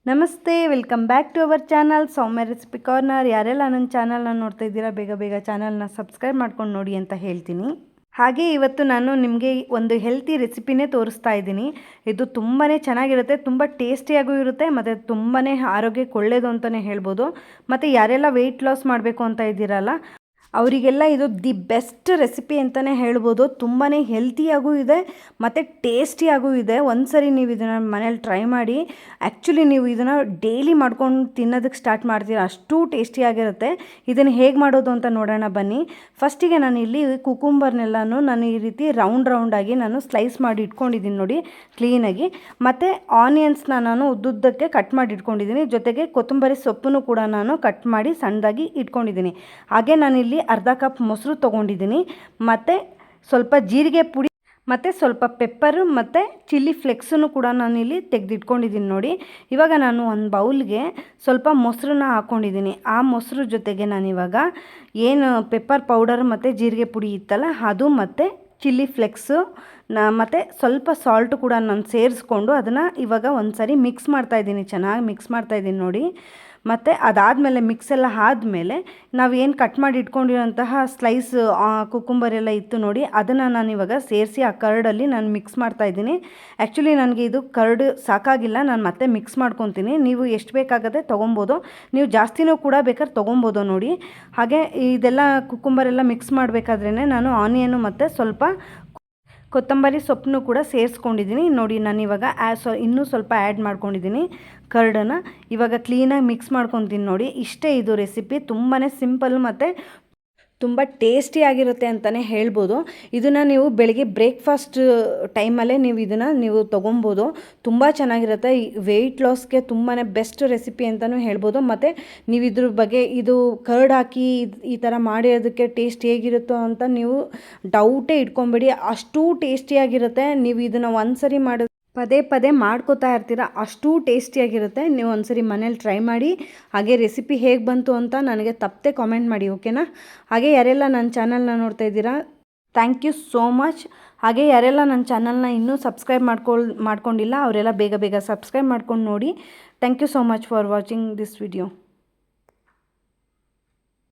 ನಮಸ್ತೆ, welcome back to our channel Soumya recipe corner. ಯಾರೆಲ್ಲ ನನ್ನ ಚಾನಲ್ನ ನೋಡ್ತಾ ಇದ್ದೀರಾ ಬೇಗ ಚಾನಲ್ನ ಸಬ್ಸ್ಕ್ರೈಬ್ ಮಾಡ್ಕೊಂಡು ನೋಡಿ ಅಂತ ಹೇಳ್ತೀನಿ. ಹಾಗೆ ಇವತ್ತು ನಾನು ನಿಮಗೆ ಒಂದು ಹೆಲ್ತಿ ರೆಸಿಪಿನೇ ತೋರಿಸ್ತಾ ಇದ್ದೀನಿ. ಇದು ತುಂಬಾ ಚೆನ್ನಾಗಿರುತ್ತೆ, ತುಂಬ ಟೇಸ್ಟಿಯಾಗೂ ಇರುತ್ತೆ ಮತ್ತು ತುಂಬಾ ಆರೋಗ್ಯಕ್ಕೆ ಒಳ್ಳೆಯದು ಅಂತಲೇ ಹೇಳ್ಬೋದು. ಮತ್ತು ಯಾರೆಲ್ಲ ವೆಯ್ಟ್ ಲಾಸ್ ಮಾಡಬೇಕು ಅಂತ ಇದ್ದೀರಲ್ಲ ಅವರಿಗೆಲ್ಲ ಇದು ದಿ ಬೆಸ್ಟ್ ರೆಸಿಪಿ ಅಂತಲೇ ಹೇಳ್ಬೋದು. ತುಂಬಾ ಹೆಲ್ತಿಯಾಗೂ ಇದೆ ಮತ್ತು ಟೇಸ್ಟಿಯಾಗೂ ಇದೆ. ಒಂದು ಸರಿ ನೀವು ಇದನ್ನು ಮನೇಲಿ ಟ್ರೈ ಮಾಡಿ. ಆ್ಯಕ್ಚುಲಿ ನೀವು ಇದನ್ನು ಡೈಲಿ ಮಾಡ್ಕೊಂಡು ತಿನ್ನೋದಕ್ಕೆ ಸ್ಟಾರ್ಟ್ ಮಾಡ್ತೀರ, ಅಷ್ಟು ಟೇಸ್ಟಿಯಾಗಿರುತ್ತೆ. ಇದನ್ನು ಹೇಗೆ ಮಾಡೋದು ಅಂತ ನೋಡೋಣ ಬನ್ನಿ. ಫಸ್ಟಿಗೆ ನಾನು ಇಲ್ಲಿ ಕುಕುಂಬರ್ನೆಲ್ಲನೂ ನಾನು ಈ ರೀತಿ ರೌಂಡಾಗಿ ನಾನು ಸ್ಲೈಸ್ ಮಾಡಿ ಇಟ್ಕೊಂಡಿದ್ದೀನಿ ನೋಡಿ ಕ್ಲೀನಾಗಿ. ಮತ್ತು ಆನಿಯನ್ಸ್ನ ನಾನು ಉದ್ದುದ್ದಕ್ಕೆ ಕಟ್ ಮಾಡಿ ಇಟ್ಕೊಂಡಿದ್ದೀನಿ. ಜೊತೆಗೆ ಕೊತ್ತಂಬರಿ ಸೊಪ್ಪನ್ನು ಕೂಡ ನಾನು ಕಟ್ ಮಾಡಿ ಸಣ್ಣದಾಗಿ ಇಟ್ಕೊಂಡಿದ್ದೀನಿ. ಹಾಗೆ ನಾನಿಲ್ಲಿ ಅರ್ಧ ಕಪ್ ಮೊಸರು ತೊಗೊಂಡಿದ್ದೀನಿ, ಮತ್ತು ಸ್ವಲ್ಪ ಜೀರಿಗೆ ಪುಡಿ ಮತ್ತು ಸ್ವಲ್ಪ ಪೆಪ್ಪರು ಮತ್ತು ಚಿಲ್ಲಿ ಫ್ಲೆಕ್ಸನ್ನು ಕೂಡ ನಾನಿಲ್ಲಿ ತೆಗೆದಿಟ್ಕೊಂಡಿದ್ದೀನಿ ನೋಡಿ. ಇವಾಗ ನಾನು ಒಂದು ಬೌಲ್ಗೆ ಸ್ವಲ್ಪ ಮೊಸರನ್ನ ಹಾಕ್ಕೊಂಡಿದ್ದೀನಿ. ಆ ಮೊಸರು ಜೊತೆಗೆ ನಾನಿವಾಗ ಏನು ಪೆಪ್ಪರ್ ಪೌಡರ್ ಮತ್ತು ಜೀರಿಗೆ ಪುಡಿ ಇತ್ತಲ್ಲ ಅದು ಮತ್ತು ಚಿಲ್ಲಿ ಫ್ಲೆಕ್ಸು ಮತ್ತು ಸ್ವಲ್ಪ ಸಾಲ್ಟು ಕೂಡ ನಾನು ಸೇರಿಸ್ಕೊಂಡು ಅದನ್ನು ಇವಾಗ ಒಂದು ಸಾರಿ ಮಿಕ್ಸ್ ಮಾಡ್ತಾಯಿದ್ದೀನಿ, ಚೆನ್ನಾಗಿ ಮಿಕ್ಸ್ ಮಾಡ್ತಾಯಿದ್ದೀನಿ ನೋಡಿ. ಮತ್ತು ಅದಾದಮೇಲೆ ಮಿಕ್ಸ್ ಎಲ್ಲ ಆದಮೇಲೆ ನಾವೇನು ಕಟ್ ಮಾಡಿ ಇಟ್ಕೊಂಡಿರೋಂತಹ ಸ್ಲೈಸ್ ಕುಕುಂಬರ್ ಎಲ್ಲ ಇತ್ತು ನೋಡಿ, ಅದನ್ನು ನಾನು ಇವಾಗ ಸೇರಿಸಿ ಆ ಕರ್ಡಲ್ಲಿ ನಾನು ಮಿಕ್ಸ್ ಮಾಡ್ತಾಯಿದ್ದೀನಿ. ಆ್ಯಕ್ಚುಲಿ ನನಗೆ ಇದು ಕರ್ಡ್ ಸಾಕಾಗಿಲ್ಲ, ನಾನು ಮತ್ತೆ ಮಿಕ್ಸ್ ಮಾಡ್ಕೊತೀನಿ. ನೀವು ಎಷ್ಟು ಬೇಕಾಗತ್ತೆ ತೊಗೊಬೋದು, ನೀವು ಜಾಸ್ತಿನೂ ಕೂಡ ಬೇಕಾದ್ರೆ ತೊಗೊಬೋದು ನೋಡಿ. ಹಾಗೆ ಇದೆಲ್ಲ ಕುಕುಂಬರ್ ಎಲ್ಲ ಮಿಕ್ಸ್ ಮಾಡಬೇಕಾದ್ರೇ ನಾನು ಆನಿಯನ್ನು ಮತ್ತು ಸ್ವಲ್ಪ ಕೊತ್ತಂಬರಿ ಸೊಪ್ಪನ್ನು ಕೂಡ ಸೇರಿಸ್ಕೊಂಡಿದ್ದೀನಿ ನೋಡಿ. ನಾನು ಇವಾಗ ಇನ್ನೂ ಸ್ವಲ್ಪ ಆ್ಯಡ್ ಮಾಡ್ಕೊಂಡಿದ್ದೀನಿ ಕರ್ಡನ್ನು. ಇವಾಗ ಕ್ಲೀನಾಗಿ ಮಿಕ್ಸ್ ಮಾಡ್ಕೊತೀನಿ ನೋಡಿ. ಇಷ್ಟೇ ಇದು ರೆಸಿಪಿ, ತುಂಬಾ ಸಿಂಪಲ್ ಮತ್ತು ತುಂಬ ಟೇಸ್ಟಿಯಾಗಿರುತ್ತೆ ಅಂತಲೇ ಹೇಳ್ಬೋದು. ಇದನ್ನು ನೀವು ಬೆಳಗ್ಗೆ ಬ್ರೇಕ್ಫಾಸ್ಟ್ ಟೈಮಲ್ಲೇ ನೀವು ಇದನ್ನು ತೊಗೊಬೋದು. ತುಂಬ ಚೆನ್ನಾಗಿರುತ್ತೆ. ವೆಯ್ಟ್ ಲಾಸ್ಗೆ ತುಂಬಾ ಬೆಸ್ಟ್ ರೆಸಿಪಿ ಅಂತಲೂ ಹೇಳ್ಬೋದು. ಮತ್ತು ನೀವು ಇದ್ರ ಬಗ್ಗೆ ಇದು ಕರ್ಡ್ ಹಾಕಿ ಈ ಥರ ಮಾಡೋದಕ್ಕೆ ಟೇಸ್ಟ್ ಹೇಗಿರುತ್ತೋ ಅಂತ ನೀವು ಡೌಟೇ ಇಟ್ಕೊಬೇಡಿ, ಅಷ್ಟೂ ಟೇಸ್ಟಿಯಾಗಿರುತ್ತೆ. ನೀವು ಇದನ್ನು ಒಂದು ಸರಿ ಮಾಡೋದು ಪದೇ ಮಾಡ್ಕೋತಾ ಇರ್ತೀರ, ಅಷ್ಟೂ ಟೇಸ್ಟಿಯಾಗಿರುತ್ತೆ. ನೀವು ಒಂದ್ಸರಿ ಮನೇಲಿ ಟ್ರೈ ಮಾಡಿ. ಹಾಗೆ ರೆಸಿಪಿ ಹೇಗೆ ಬಂತು ಅಂತ ನನಗೆ ತಪ್ಪದೆ ಕಾಮೆಂಟ್ ಮಾಡಿ, ಓಕೆನಾ? ಹಾಗೆ ಯಾರೆಲ್ಲ ನನ್ನ ಚಾನಲ್ನ ನೋಡ್ತಾ ಇದ್ದೀರಾ ಥ್ಯಾಂಕ್ ಯು ಸೋ ಮಚ್. ಹಾಗೆ ಯಾರೆಲ್ಲ ನನ್ನ ಚಾನಲ್ನ ಇನ್ನೂ ಸಬ್ಸ್ಕ್ರೈಬ್ ಮಾಡ್ಕೊಂಡಿಲ್ಲ ಅವರೆಲ್ಲ ಬೇಗ ಸಬ್ಸ್ಕ್ರೈಬ್ ಮಾಡ್ಕೊಂಡು ನೋಡಿ. Thank you so much for watching this video.